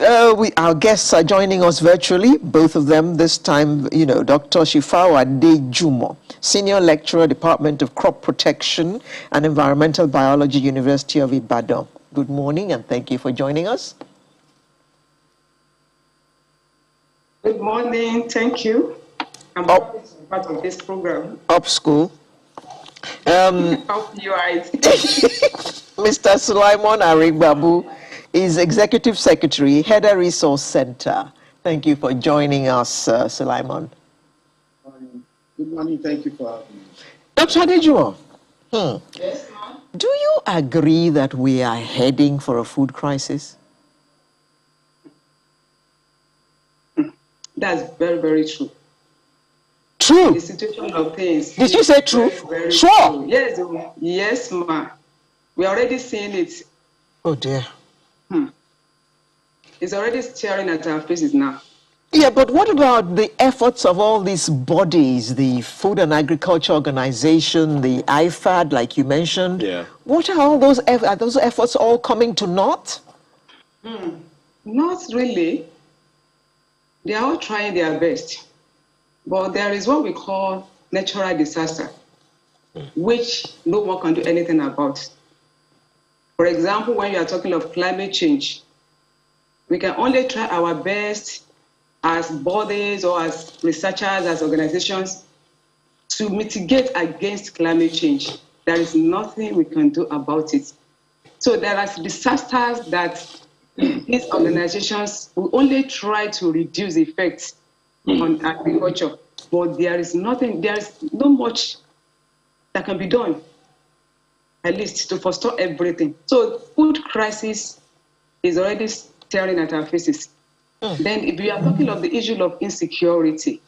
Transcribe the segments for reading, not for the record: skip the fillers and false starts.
Our guests are joining us virtually, both of them this time, Dr. Shifawa Dejumo, Senior Lecturer, Department of Crop Protection and Environmental Biology, University of Ibadan. Good morning and thank you for joining us. Good morning, thank you. I'm happy to be part of this program. Up school. Hope you are. Mr. Sulaiman Arigbabu is Executive Secretary, Header Resource Center. Thank you for joining us, Sulaiman. Good morning, thank you for having me. Dr. Adejumo, Yes, ma'am. do you agree that we are heading for a food crisis? That's very, very true. True. The situation of things. Did you say true? Very, very Sure. true. Yes, ma'am. We're already seeing it. Oh dear. It's already staring at our faces now. Yeah, but what about the efforts of all these bodies, the Food and Agriculture Organization, the IFAD, like you mentioned? Yeah. What are all those are those efforts all coming to naught? Not really. They are all trying their best. But there is what we call natural disaster, which no one can do anything about. For example, when you are talking of climate change, we can only try our best as bodies or as researchers, as organizations, to mitigate against climate change. There is nothing we can do about it. So there are disasters that these organizations will only try to reduce the effects on agriculture, but there is not much that can be done, at least to forestall everything. So food crisis is already staring at our faces. Then if we are talking of the issue of insecurity,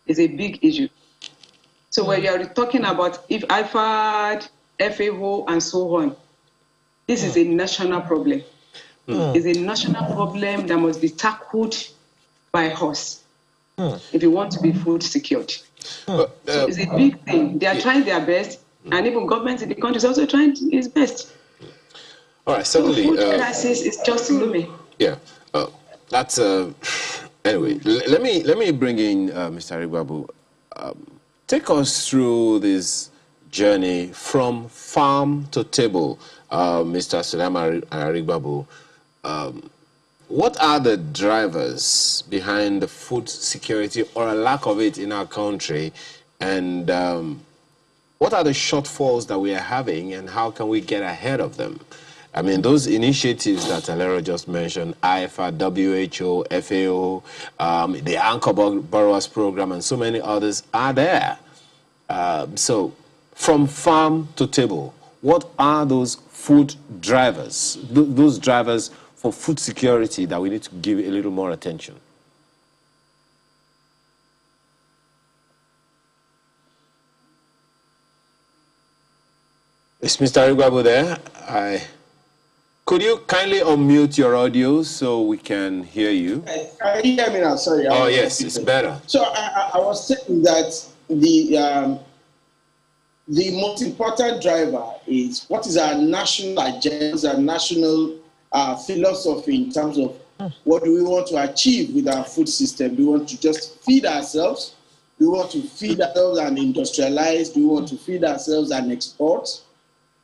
it's a big issue. So when you are talking about if IFAD, FAO, and so on, this is a national problem. It's a national problem that must be tackled by us if you want to be food secured. So it's a big thing. They are trying their best, and even governments in the country is also trying its best. All right, certainly. So food crisis is just looming. Yeah, that's anyway. Let me bring in Mr. Arigbabu. Take us through this journey from farm to table, Mr. Sulaiman Arigbabu. What are the drivers behind the food security or a lack of it in our country, and what are the shortfalls that we are having, and how can we get ahead of them? I mean, those initiatives that Alero just mentioned, IFA, WHO, FAO, the Anchor Borrowers Program, and so many others are there. So from farm to table, what are those food drivers, those drivers for food security that we need to give a little more attention? Is Mr. Arigbabu there? Could you kindly unmute your audio so we can hear you? Can you hear me now? Sorry. Oh, yes, it's better. So I was saying that the most important driver is what is our national agenda, our national philosophy in terms of what do we want to achieve with our food system. Do we want to just feed ourselves? Do we want to feed ourselves and industrialize? Do we want to feed ourselves and export?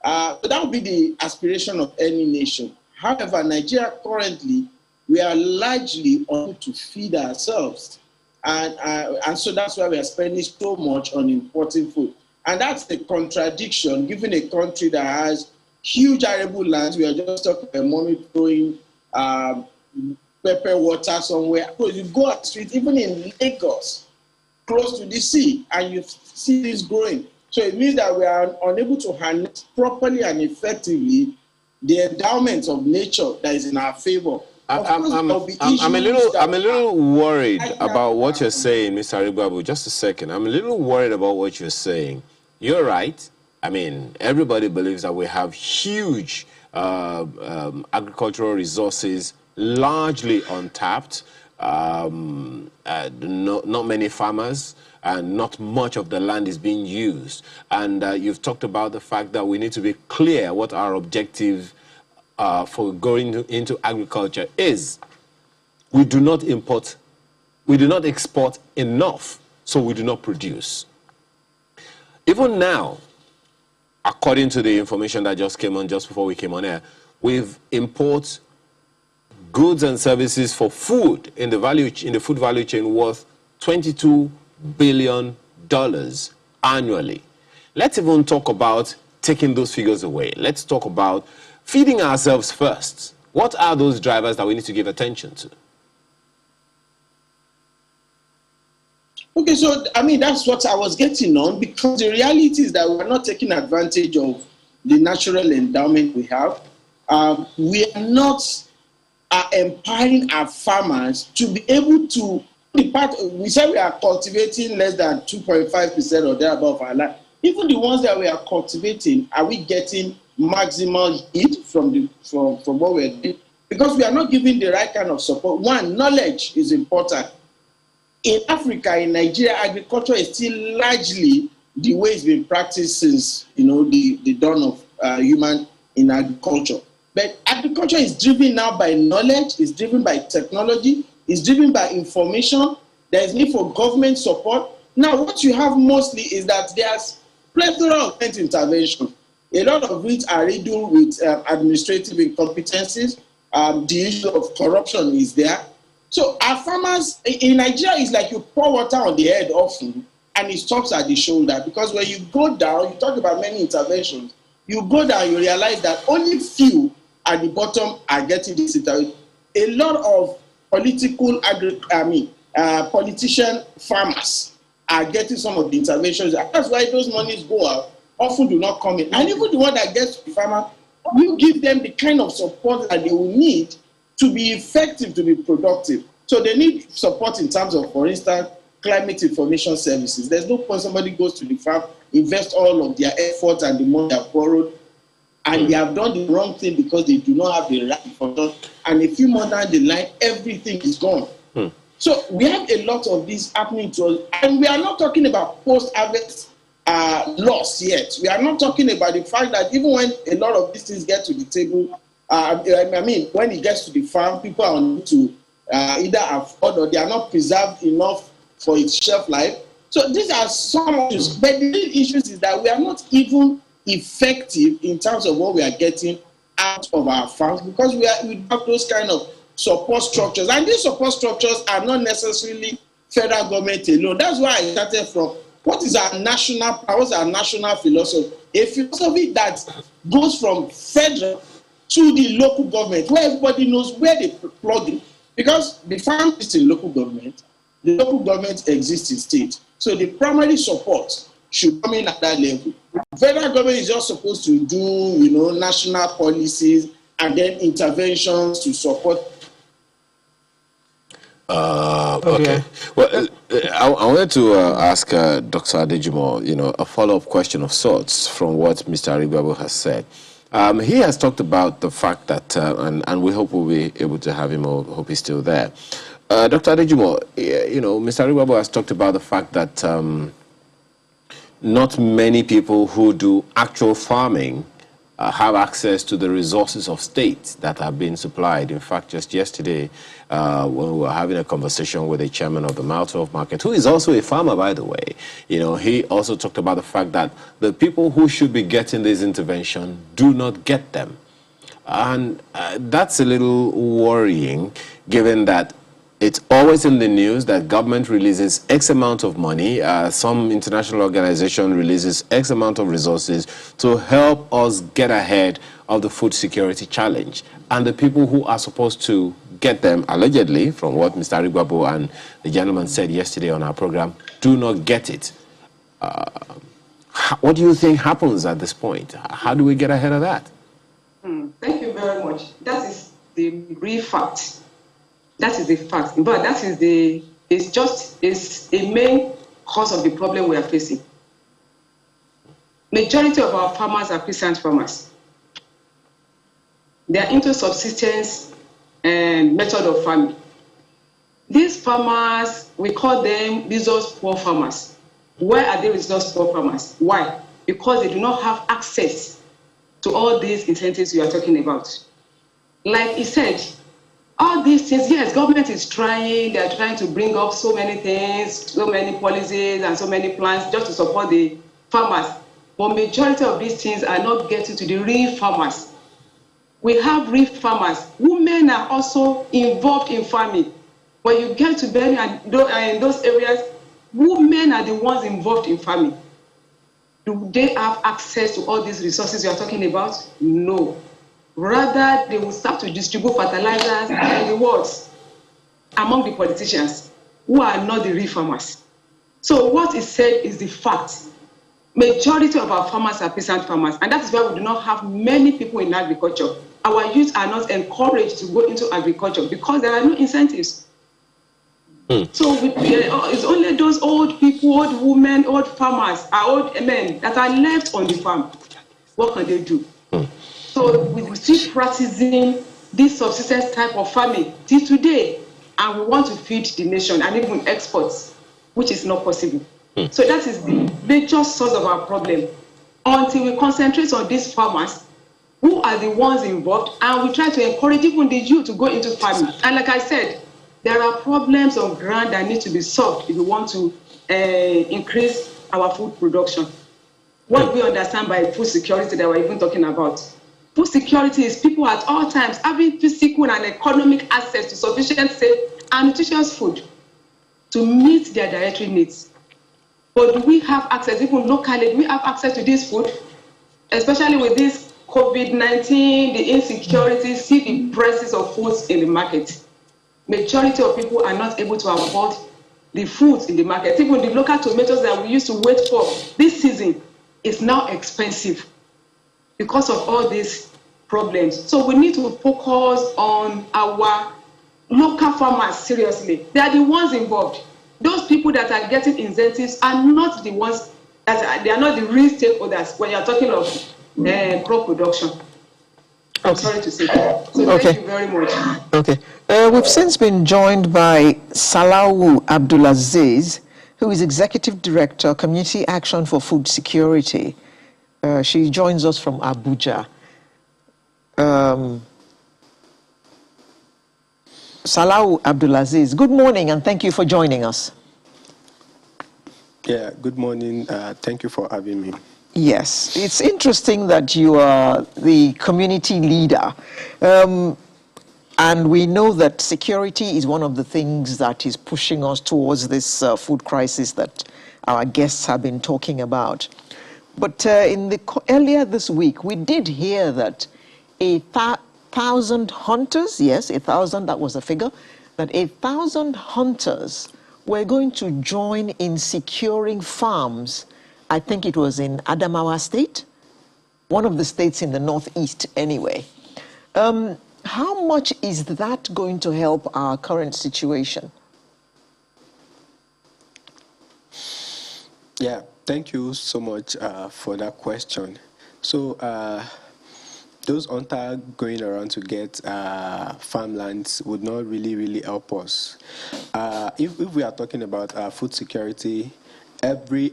So that would be the aspiration of any nation. However, Nigeria currently, we are largely on to feed ourselves. And so that's why we are spending so much on importing food. And that's the contradiction, given a country that has huge arable lands. We are just talking about mommy throwing pepper water somewhere. So you go out the street, even in Lagos, close to the sea, and you see this growing. So it means that we are unable to harness properly and effectively the endowments of nature that is in our favor. I'm a little worried about what you're saying, Mr. Arigbabu. Just a second. I'm a little worried about what you're saying. You're right. I mean, everybody believes that we have huge agricultural resources, largely untapped. Not many farmers, and not much of the land is being used. And you've talked about the fact that we need to be clear what our objective for going into agriculture is. we do not export enough, so we do not produce. Even now, according to the information that just came on just before we came on air, we've import goods and services for food in the food value chain worth $22 billion annually. Let's even talk about taking those figures away. Let's talk about feeding ourselves first. What are those drivers that we need to give attention to? Okay, so I mean, that's what I was getting on, because the reality is that we're not taking advantage of the natural endowment we have. We are not empowering our farmers to be able to, we say we are cultivating less than 2.5% or thereabout of our land. Even the ones that we are cultivating, are we getting maximal yield from what we're doing? Because we are not giving the right kind of support. One, knowledge is important. In Africa, in Nigeria, agriculture is still largely the way it's been practiced since, the dawn of human in agriculture. But agriculture is driven now by knowledge, it's driven by technology, it's driven by information. There is need for government support. Now, what you have mostly is that there's plethora of intervention. A lot of which are riddled with administrative incompetencies. The issue of corruption is there. So our farmers in Nigeria is like you pour water on the head often and it stops at the shoulder, because when you go down, you talk about many interventions, you go down, you realize that only few at the bottom are getting this intervention. A lot of politician farmers are getting some of the interventions. That's why those monies go out, often do not come in. And even the one that gets to the farmer, you give them the kind of support that they will need to be effective, to be productive. So they need support in terms of, for instance, climate information services. There's no point somebody goes to the farm, invest all of their effort and the money they have borrowed, and they have done the wrong thing because they do not have the right information. And a few months down the line, everything is gone. So we have a lot of this happening to us. And we are not talking about post-harvest loss yet. We are not talking about the fact that even when a lot of these things get to the table, when it gets to the farm, people are unable to either afford or they are not preserved enough for its shelf life. So these are some issues. But the real issues is that we are not even effective in terms of what we are getting out of our farms, because we have those kind of support structures. And these support structures are not necessarily federal government alone. That's why I started from what is our national philosophy? A philosophy that goes from federal to the local government, where everybody knows where they plug in. Because the farm is in local government, the local government exists in state. So the primary support should come in at that level. Federal government is just supposed to do, national policies and then interventions to support. Okay. Well, I wanted to ask Dr. Adejumo, a follow-up question of sorts from what Mr. Arigbabu has said. He has talked about the fact that, and we hope we'll be able to have him, or hope he's still there. Dr. Adejumo, Mr. Arigbabu has talked about the fact that not many people who do actual farming have access to the resources of state that are being supplied. In fact, just yesterday, when we were having a conversation with the chairman of the Malta market, who is also a farmer, by the way, he also talked about the fact that the people who should be getting this intervention do not get them. And that's a little worrying, given that it's always in the news that government releases X amount of money, some international organization releases X amount of resources to help us get ahead of the food security challenge. And the people who are supposed to get them, allegedly, from what Mr. Arigbabu and the gentleman said yesterday on our program, do not get it. What do you think happens at this point? How do we get ahead of that? Thank you very much. That is the real fact. That is the fact. But that is it's a main cause of the problem we are facing. Majority of our farmers are peasant farmers. They are into subsistence and method of farming. These farmers, we call them resource poor farmers. Why are they resource poor farmers? Why? Because they do not have access to all these incentives we are talking about. Like he said, All these things, yes, government is trying, they're trying to bring up so many things, so many policies and so many plans just to support the farmers. But majority of these things are not getting to the real farmers. We have real farmers. Women are also involved in farming. When you get to Benue and in those areas, women are the ones involved in farming. Do they have access to all these resources you are talking about? No. Rather, they will start to distribute fertilizers and rewards among the politicians who are not the real farmers. So what is said is the fact. Majority of our farmers are peasant farmers, and that is why we do not have many people in agriculture. Our youth are not encouraged to go into agriculture because there are no incentives. So it's only those old people, old women, old farmers, old men that are left on the farm. What can they do? So we still practicing this subsistence type of farming till today, and we want to feed the nation and even exports, which is not possible. So that is the major source of our problem. Until we concentrate on these farmers who are the ones involved, and we try to encourage even the youth to go into farming. And like I said, there are problems on ground that need to be solved if we want to increase our food production. What we understand by food security that we're even talking about. Food security is people at all times having physical and economic access to sufficient, safe, and nutritious food to meet their dietary needs. But do we have access, even locally, do we have access to this food? Especially with this COVID-19, the insecurity, see the prices of foods in the market. Majority of people are not able to afford the foods in the market. Even the local tomatoes that we used to wait for this season is now expensive because of all these problems. So we need to focus on our local farmers seriously. They are the ones involved. Those people that are getting incentives are not the ones they are not the real stakeholders when you're talking of crop production. I'm sorry to say that. So thank you very much. Okay. We've since been joined by Salawu Abdulaziz, who is Executive Director, Community Action for Food Security. She joins us from Abuja. Salawu Abdulaziz, good morning and thank you for joining us. Yeah, good morning. Thank you for having me. Yes, it's interesting that you are the community leader. And we know that security is one of the things that is pushing us towards this food crisis that our guests have been talking about. But earlier this week, we did hear that 1,000 hunters, yes, 1,000, that was the figure, that 1,000 hunters were going to join in securing farms. I think it was in Adamawa State, one of the states in the northeast anyway. How much is that going to help our current situation? Yeah, thank you so much for that question. So those hunters going around to get farmlands would not really help us. If we are talking about food security, every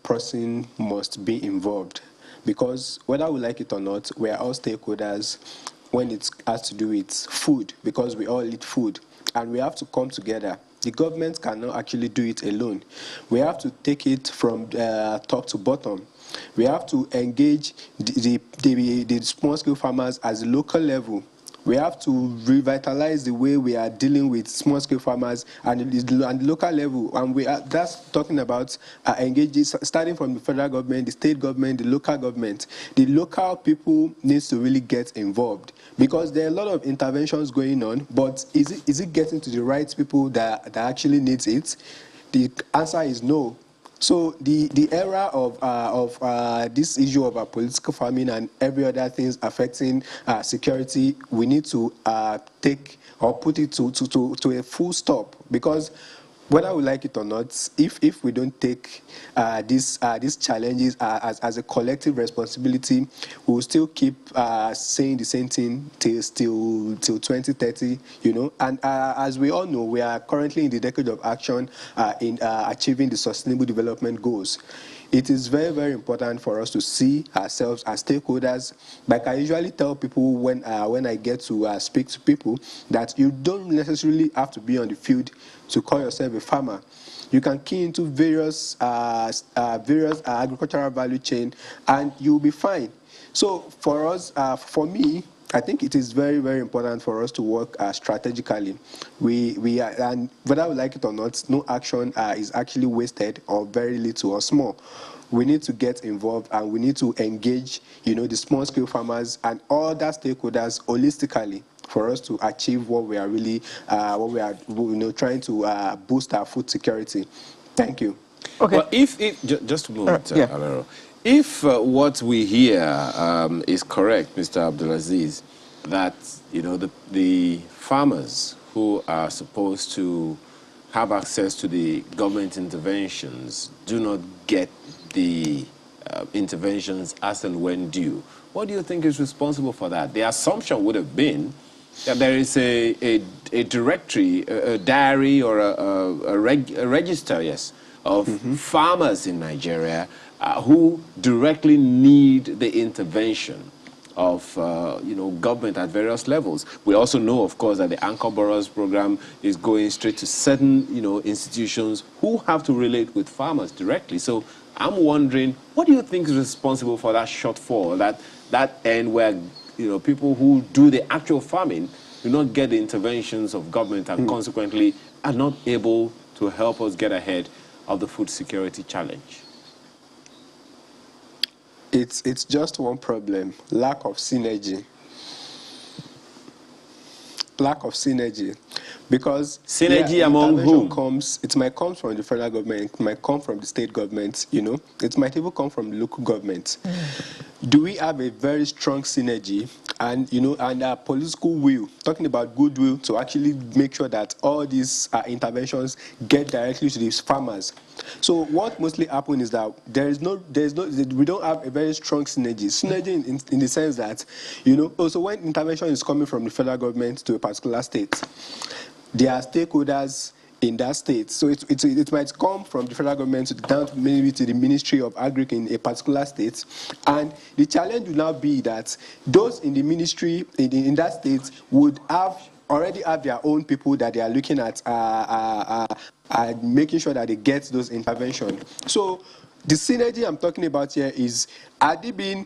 person must be involved, because whether we like it or not, we are all stakeholders when it has to do with food, because we all eat food and we have to come together. The government cannot actually do it alone. We have to take it from top to bottom. We have to engage the small-scale farmers at the local level. We have to revitalize the way we are dealing with small-scale farmers and the local level. And that's talking about engaging, starting from the federal government, the state government, the local government. The local people needs to really get involved, because there are a lot of interventions going on, but is it getting to the right people that actually needs it? The answer is no. So the era of this issue of political farming and every other things affecting security, we need to take or put it to a full stop, because whether we like it or not, if we don't take these challenges as a collective responsibility, we'll still keep saying the same thing till 2030, you know. And as we all know, we are currently in the decade of action in achieving the Sustainable Development Goals. It is very, very important for us to see ourselves as stakeholders. Like I usually tell people when I get to speak to people, that you don't necessarily have to be on the field to call yourself a farmer. You can key into various agricultural value chain, and you'll be fine. So for us, for me, I think it is very, very important for us to work strategically. We are, and whether we like it or not, no action is actually wasted or very little or small. We need to get involved, and we need to engage, you know, the small-scale farmers and other stakeholders holistically for us to achieve what we are really, trying to boost our food security. Thank you. Okay. Well, just a moment, yeah. Alero. If what we hear is correct, Mr. Abdulaziz, that the farmers who are supposed to have access to the government interventions do not get the interventions as and when due, what do you think is responsible for that? The assumption would have been that there is a directory, a diary, or a register, yes, of farmers in Nigeria who directly need the intervention of government at various levels. We also know, of course, that the Anchor Borrowers program is going straight to certain institutions who have to relate with farmers directly. So I'm wondering, what do you think is responsible for that shortfall, that end where people who do the actual farming do not get the interventions of government and consequently are not able to help us get ahead of the food security challenge? It's just one problem: lack of synergy. Lack of synergy, because synergy among whom? It might come from the federal government, it might come from the state government, it might even come from the local government. Do we have a very strong synergy and a political will, talking about goodwill, to actually make sure that all these interventions get directly to these farmers? So what mostly happens is that we don't have a very strong synergy. Synergy in the sense that, also when intervention is coming from the federal government to a particular state, there are stakeholders in that state. So it might come from the federal government down to maybe to the Ministry of Agric in a particular state. And the challenge will now be that those in the ministry in that state would already have their own people that they are looking at making sure that they get those interventions. So the synergy I'm talking about here is, the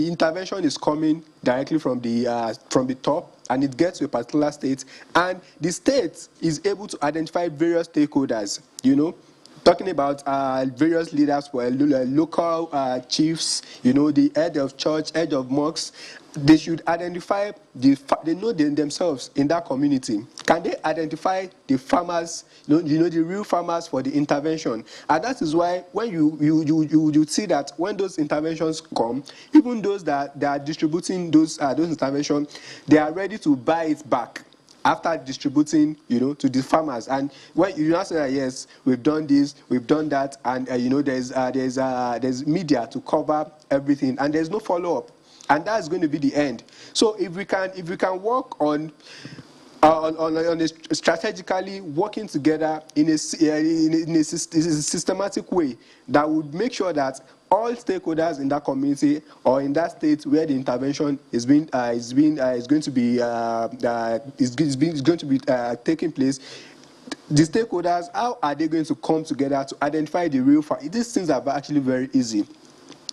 intervention is coming directly from the top, and it gets to a particular state, and the state is able to identify various stakeholders, talking about various leaders, local chiefs, the head of church, head of mosques. They should identify they know themselves in that community. Can they identify the farmers, the real farmers for the intervention? And that is why when you see that when those interventions come, even those that are distributing those interventions, they are ready to buy it back after distributing, to the farmers. And when you answer that, yes, we've done this, we've done that, and there's media to cover everything, and there's no follow-up. And that's going to be the end. So if we can work on strategically working together in a systematic way, that would make sure that all stakeholders in that community or in that state where the intervention is going to be taking place, the stakeholders, how are they going to come together to identify the real farm? These things are actually very easy.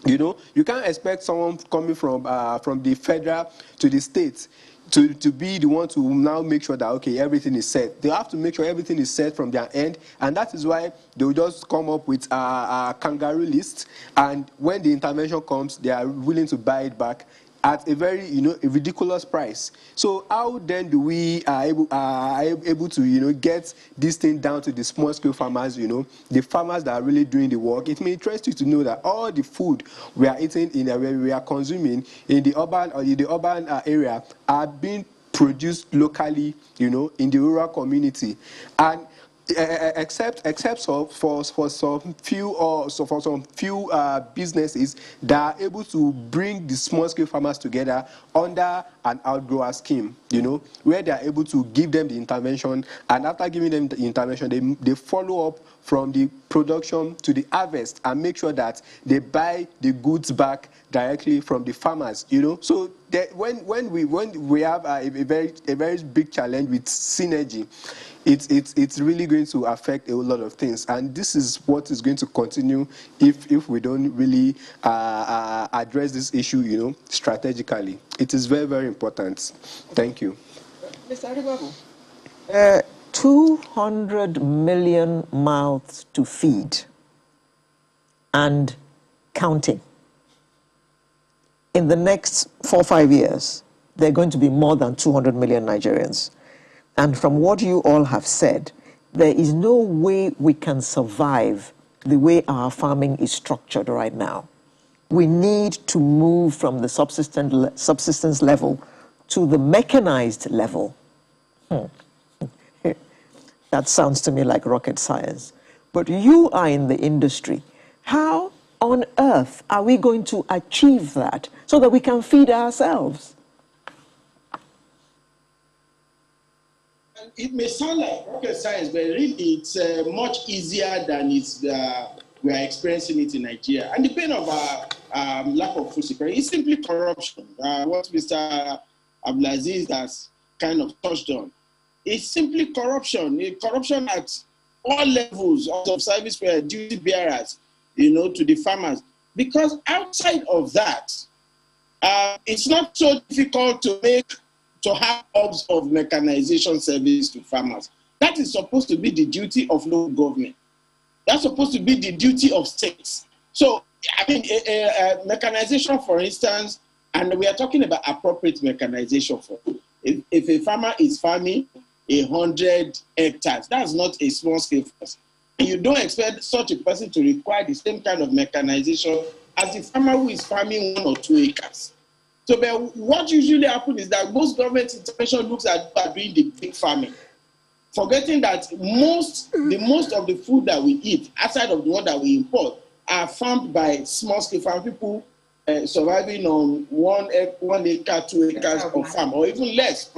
You can't expect someone coming from the federal to the state to be the one to now make sure that, okay, everything is set. They have to make sure everything is set from their end, and that is why they will just come up with a kangaroo list, and when the intervention comes, they are willing to buy it back at a very, a ridiculous price. So how then do we able to, get this thing down to the small-scale farmers, the farmers that are really doing the work? It may interest you to know that all the food we are eating we are consuming in the urban area are being produced locally, you know, in the rural community. And except for some few businesses that are able to bring the small scale farmers together under an outgrower scheme, you know, where they are able to give them the intervention, and after giving them the intervention, they follow up from the production to the harvest and make sure that they buy the goods back directly from the farmers, you know. So when we have a very big challenge with synergy, it's really going to affect a lot of things, and this is what is going to continue if we don't really address this issue, you know, strategically. It is very important. Thank you. Mr. Aribabu, 200 million mouths to feed and counting. In the next 4 or 5 years, there are going to be more than 200 million Nigerians. And from what you all have said, there is no way we can survive the way our farming is structured right now. We need to move from the subsistence level to the mechanized level. That sounds to me like rocket science. But you are in the industry. How on earth are we going to achieve that so that we can feed ourselves? It may sound like rocket science, but really it's much easier than we are experiencing it in Nigeria. And the pain of our lack of food security is simply corruption. What Mr. Abdulaziz has kind of touched on. It's simply corruption. Corruption at all levels of service for duty bearers, you know, to the farmers. Because outside of that, it's not so difficult to have hubs of mechanization service to farmers. That is supposed to be the duty of local government. That's supposed to be the duty of states. So, I mean, mechanization, for instance, and we are talking about appropriate mechanization. If a farmer is farming 100 hectares, that's not a small scale farm. You don't expect such a person to require the same kind of mechanization as the farmer who is farming 1 or 2 acres. So, but what usually happens is that most government intervention looks at doing the big farming, forgetting that the most of the food that we eat, outside of the one that we import, are farmed by small-scale farm people surviving on 1 acre, 2 acres of farm, or even less.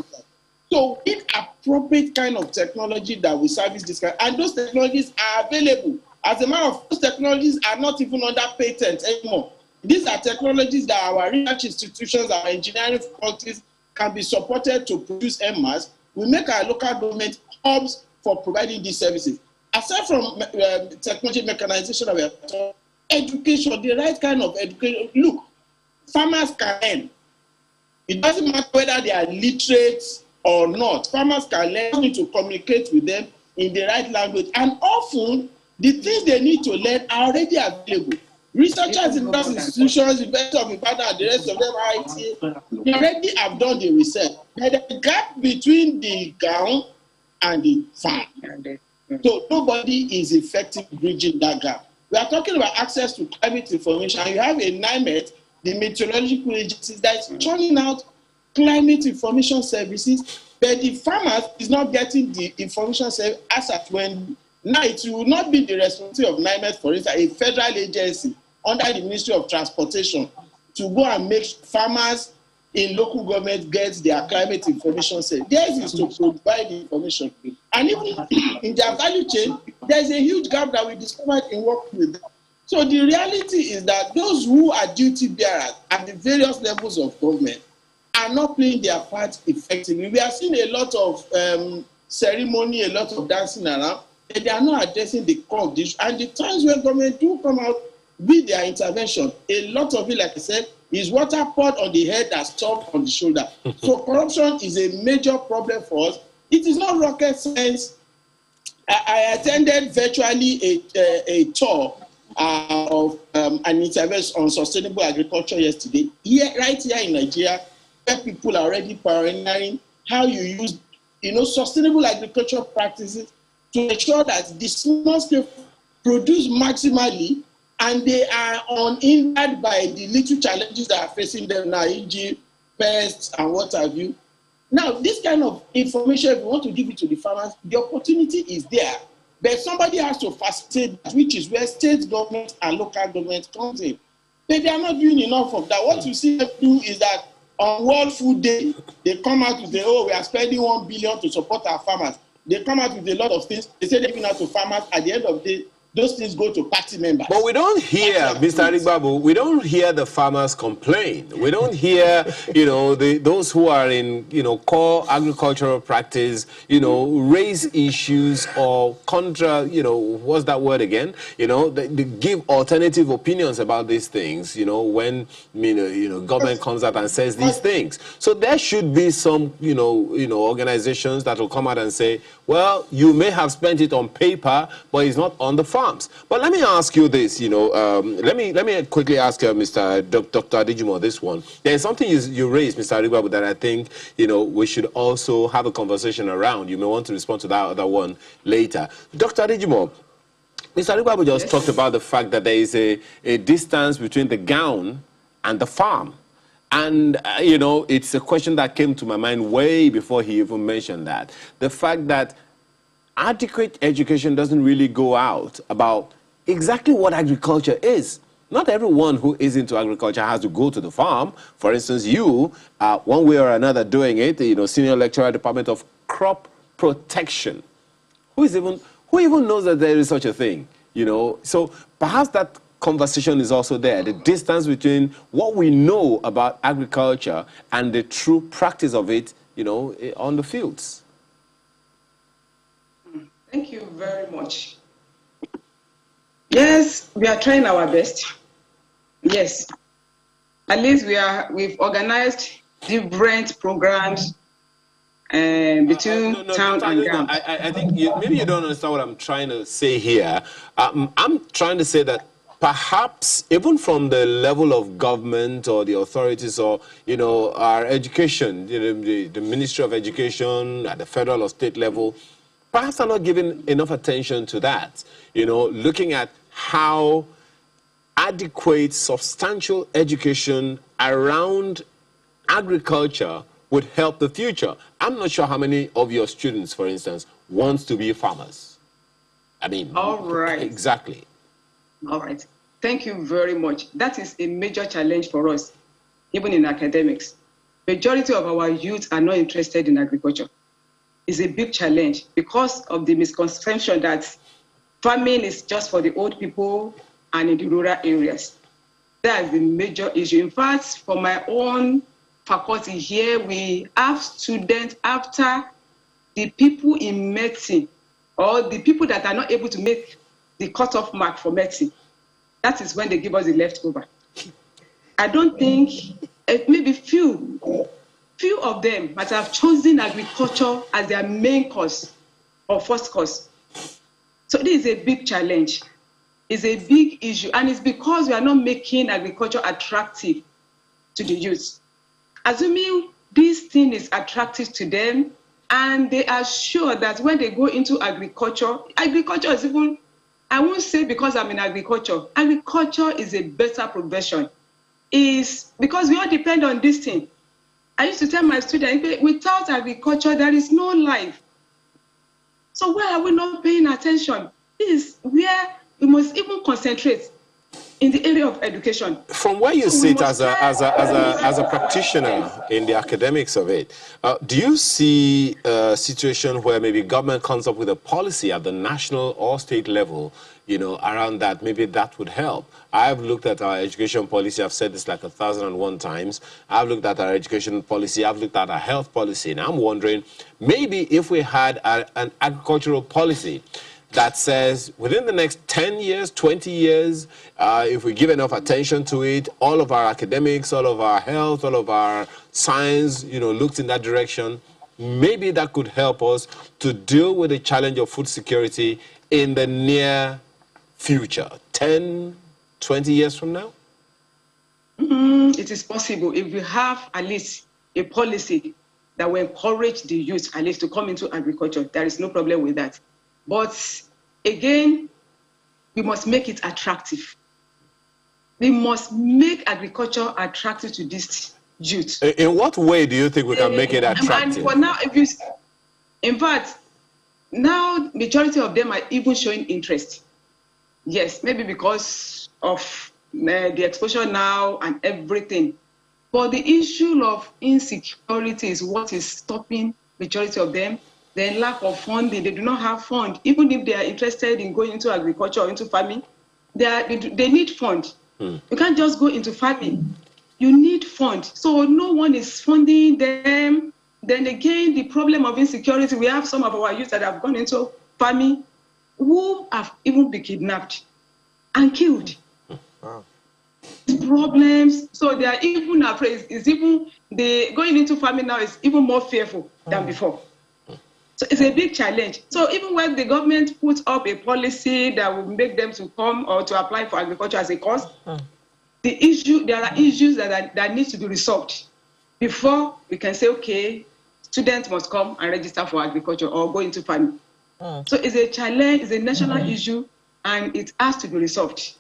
So, we need appropriate kind of technology that will service this kind, and those technologies are available. As a matter of fact, those technologies are not even under patent anymore. These are technologies that our research institutions, our engineering faculties can be supported to produce MRs. We make our local government hubs for providing these services. Aside from technology mechanization, education, the right kind of education. Look, farmers can learn. It doesn't matter whether they are literate or not. Farmers can learn to communicate with them in the right language. And often, the things they need to learn are already available. Researchers in those institutions, University of Ibadan, and the rest of them, IT, they already have done the research. But the gap between the gown and the farm. So nobody is effective bridging that gap. We are talking about access to climate information, and you have a NIMET, the meteorological agencies, that is churning out climate information services, but the farmers is not getting the information service as at when. Now, it will not be the responsibility of NIMET, for instance, a federal agency under the Ministry of Transportation, to go and make farmers in local government get their climate information service. Theirs is to provide the information. And even in their value chain, there's a huge gap that we discovered in working with them. So the reality is that those who are duty bearers at the various levels of government are not playing their part effectively. We have seen a lot of ceremony, a lot of dancing around, and they are not addressing the core of the issue. And the times when government do come out with their intervention, a lot of it, like I said, is water poured on the head that's stopped on the shoulder. So corruption is a major problem for us. It is not rocket science. I attended virtually a tour of an intervention on sustainable agriculture yesterday, right here in Nigeria, where people are already pioneering how you use, sustainable agricultural practices to ensure that the small scale produce maximally, and they are unhindered by the little challenges that are facing them now, e.g., pests and what have you. Now, this kind of information, if you want to give it to the farmers, the opportunity is there. But somebody has to facilitate that, which is where state government and local government comes in. But they are not doing enough of that. What you see them do is that on World Food Day, they come out with we are spending 1 billion to support our farmers. They come out with a lot of things. They say they're giving out to farmers. At the end of the day, those things go to party members. But we don't hear, Mr. Arigbabu, we don't hear the farmers complain. We don't hear, those who are in, core agricultural practice, raise issues or contra, what's that word again? They give alternative opinions about these things, when, government comes out and says these things. So there should be some, organizations that will come out and say, well, you may have spent it on paper, but it's not on the farms. But let me ask you this, let me quickly ask Mr. Dr. Adejimo this one. There's something you raised, Mr. Arigbabu, that I think, we should also have a conversation around. You may want to respond to that other one later. Dr. Adejimo, Mr. Arigbabu just talked about the fact that there is a distance between the gown and the farm. And, it's a question that came to my mind way before he even mentioned that. The fact that adequate education doesn't really go out about exactly what agriculture is. Not everyone who is into agriculture has to go to the farm. For instance, you, one way or another doing it, senior lecturer, Department of Crop Protection. Who even knows that there is such a thing? So perhaps that conversation is also there, the distance between what we know about agriculture and the true practice of it, on the fields. Thank you very much. Yes, we are trying our best. Yes. At least we've organized different programs between town and town. I think maybe you don't understand what I'm trying to say here. I'm trying to say that perhaps even from the level of government or the authorities or, our education, the Ministry of Education at the federal or state level, perhaps are not giving enough attention to that, looking at how adequate, substantial education around agriculture would help the future. I'm not sure how many of your students, for instance, wants to be farmers. I mean, all right. Exactly. All right. Thank you very much. That is a major challenge for us, even in academics. Majority of our youth are not interested in agriculture. It's a big challenge because of the misconception that farming is just for the old people and in the rural areas. That is the major issue. In fact, for my own faculty here, we have students after the people in medicine or the people that are not able to make the cutoff mark for medicine. That is when they give us the leftover. I don't think, maybe few of them might have chosen agriculture as their main course or first course. So this is a big challenge. It's a big issue, and it's because we are not making agriculture attractive to the youth. Assuming this thing is attractive to them, and they are sure that when they go into agriculture is even, I won't say because I'm in agriculture is a better profession. Is because we all depend on this thing. I used to tell my students, without agriculture, there is no life. So why are we not paying attention? This is where we must even concentrate in the area of education. From where you sit as a practitioner in the academics of it, do you see a situation where maybe government comes up with a policy at the national or state level, around that? Maybe that would help. I've looked at our education policy. I've said this like 1,001 times. I've looked at our education policy. I've looked at our health policy. And I'm wondering, maybe if we had an agricultural policy that says within the next 10 years, 20 years, if we give enough attention to it, all of our academics, all of our health, all of our science, looked in that direction, maybe that could help us to deal with the challenge of food security in the near future, 10, 20 years from now? It is possible if we have at least a policy that will encourage the youth at least to come into agriculture. There is no problem with that. But again, we must make it attractive. We must make agriculture attractive to this youth. In what way do you think we can make it attractive? And for now, in fact, now majority of them are even showing interest. Yes, maybe because of the exposure now and everything. But the issue of insecurity is what is stopping majority of them. Then lack of funding, they do not have fund. Even if they are interested in going into agriculture or into farming, they need fund. You can't just go into farming. You need fund. So no one is funding them. Then again, the problem of insecurity, we have some of our youth that have gone into farming who have even been kidnapped and killed. Wow. Problems, so they are even afraid. It's even going into farming now is even more fearful than before. So it's a big challenge. So even when the government puts up a policy that will make them to come or to apply for agriculture as a course, there are issues that need to be resolved before we can say, okay, students must come and register for agriculture or go into farming. So it's a challenge, it's a national issue, and it has to be resolved.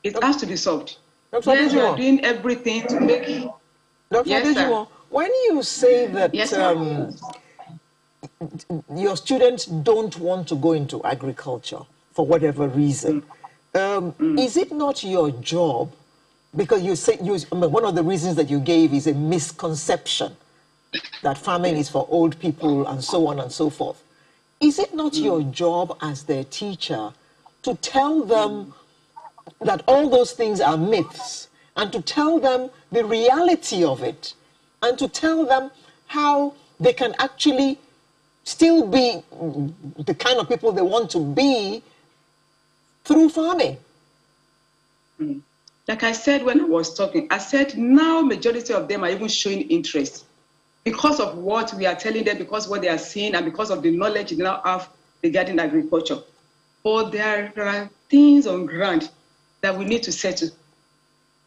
It has to be solved. Yes, we are doing everything to make. Dr. Yes, Adejumo, when you say that Yes, your students don't want to go into agriculture for whatever reason, is it not your job? Because one of the reasons that you gave is a misconception that farming is for old people and so on and so forth. Is it not your job as their teacher to tell them that all those things are myths and to tell them the reality of it and to tell them how they can actually still be the kind of people they want to be through farming? Like I said when I was talking, I said now majority of them are even showing interest because of what we are telling them, because of what they are seeing, and because of the knowledge they now have regarding agriculture. But there are things on ground that we need to settle.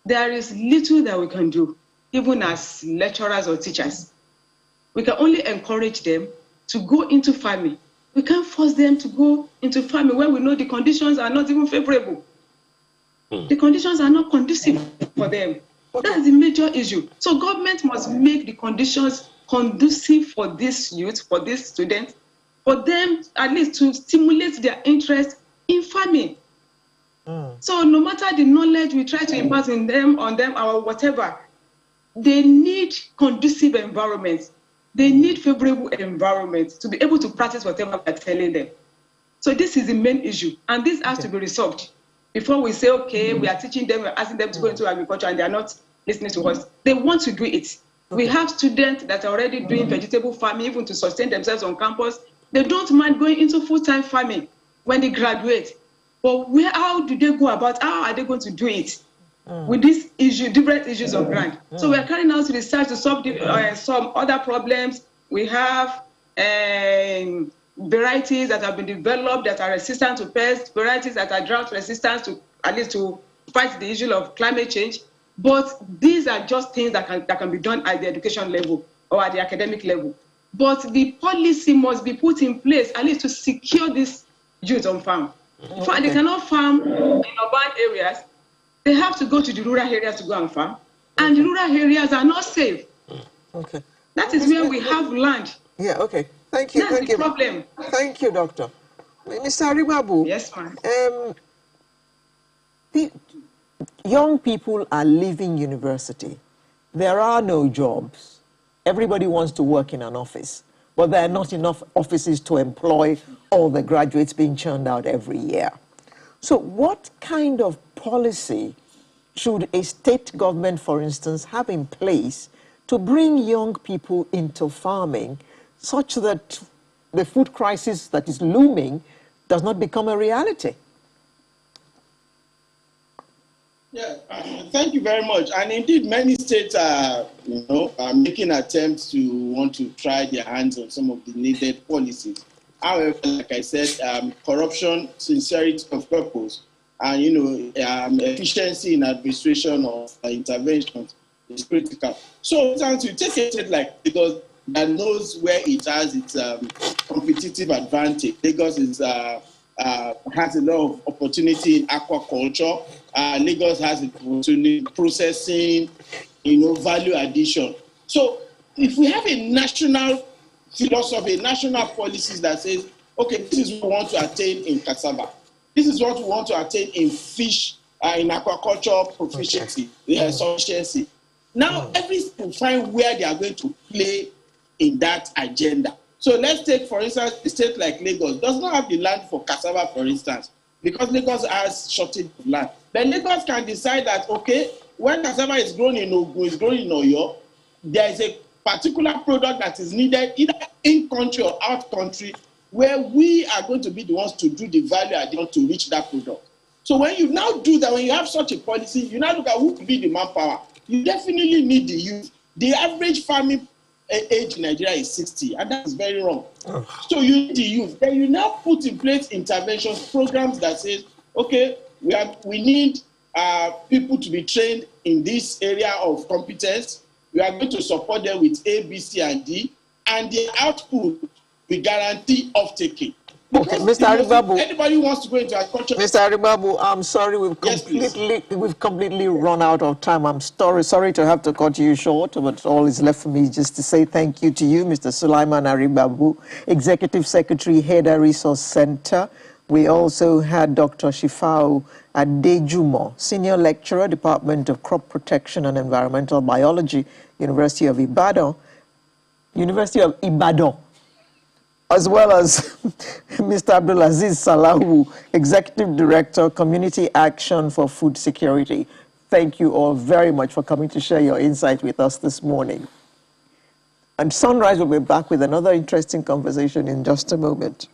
There is little that we can do, even as lecturers or teachers. We can only encourage them to go into farming. We can't force them to go into farming when we know the conditions are not even favorable. The conditions are not conducive for them. That's the major issue. So government must make the conditions conducive for this youth, for these students, for them at least to stimulate their interest in farming. So no matter the knowledge we try to impart on them or whatever, they need conducive environments. They need favorable environments to be able to practice whatever we're telling them. So this is the main issue, and this has to be resolved before we say, okay, we are teaching them, we're asking them to go into agriculture, and they are not listening to us. They want to do it. We have students that are already doing vegetable farming, even to sustain themselves on campus. They don't mind going into full-time farming when they graduate. But how do they go about, how are they going to do it with this issue, different issues on ground? So we are carrying out research to solve some other problems. We have varieties that have been developed that are resistant to pests, varieties that are drought resistant to at least to fight the issue of climate change. But these are just things that can be done at the education level or at the academic level. But the policy must be put in place at least to secure this youth on farm. They cannot farm in urban areas. They have to go to the rural areas to go and farm. And the rural areas are not safe. Okay. That is where we have land. Yeah, okay. Thank you. That's the problem. Thank you, Doctor. Mr. Aribabu. Yes, ma'am. Young people are leaving university. There are no jobs. Everybody wants to work in an office, but there are not enough offices to employ all the graduates being churned out every year. So what kind of policy should a state government, for instance, have in place to bring young people into farming such that the food crisis that is looming does not become a reality? Yeah, thank you very much. And indeed, many states are making attempts to want to try their hands on some of the needed policies. However, like I said, corruption, sincerity of purpose, and efficiency in administration of interventions is critical. So, to take a state like Lagos that knows where it has its competitive advantage. Lagos is has a lot of opportunity in aquaculture. Lagos has opportunity in processing, value addition. So if we have a national philosophy, national policies that says, okay, this is what we want to attain in cassava, this is what we want to attain in fish, in aquaculture proficiency, sufficiency. Now, every state will find where they are going to play in that agenda. So let's take, for instance, a state like Lagos does not have the land for cassava, for instance, because Lagos has shortage of land. Then Lagos can decide that, okay, when cassava is grown in Ogun, is grown in Oyo, there is a particular product that is needed either in country or out country, where we are going to be the ones to do the value addition to reach that product. So when you now do that, when you have such a policy, you now look at who could be the manpower. You definitely need the youth. The average farming age in Nigeria is 60, and that is very wrong. So you need the youth. Then you now put in place interventions, programs that says, okay, we need people to be trained in this area of competence. We are going to support them with A, B, C, and D, and the output we guarantee off-taking. Okay, Mr. Aribabu. Anybody who wants to go into agriculture. Mr. Aribabu, I'm sorry, we've completely run out of time. I'm sorry to have to cut you short, but all is left for me just to say thank you to you, Mr. Sulaiman Aribabu, Executive Secretary, Header Resource Center. We also had Dr. Shifao Adejumo, Senior Lecturer, Department of Crop Protection and Environmental Biology, University of Ibadan, as well as Mr. Abdulaziz Salahu, Executive Director, Community Action for Food Security. Thank you all very much for coming to share your insight with us this morning. And Sunrise will be back with another interesting conversation in just a moment.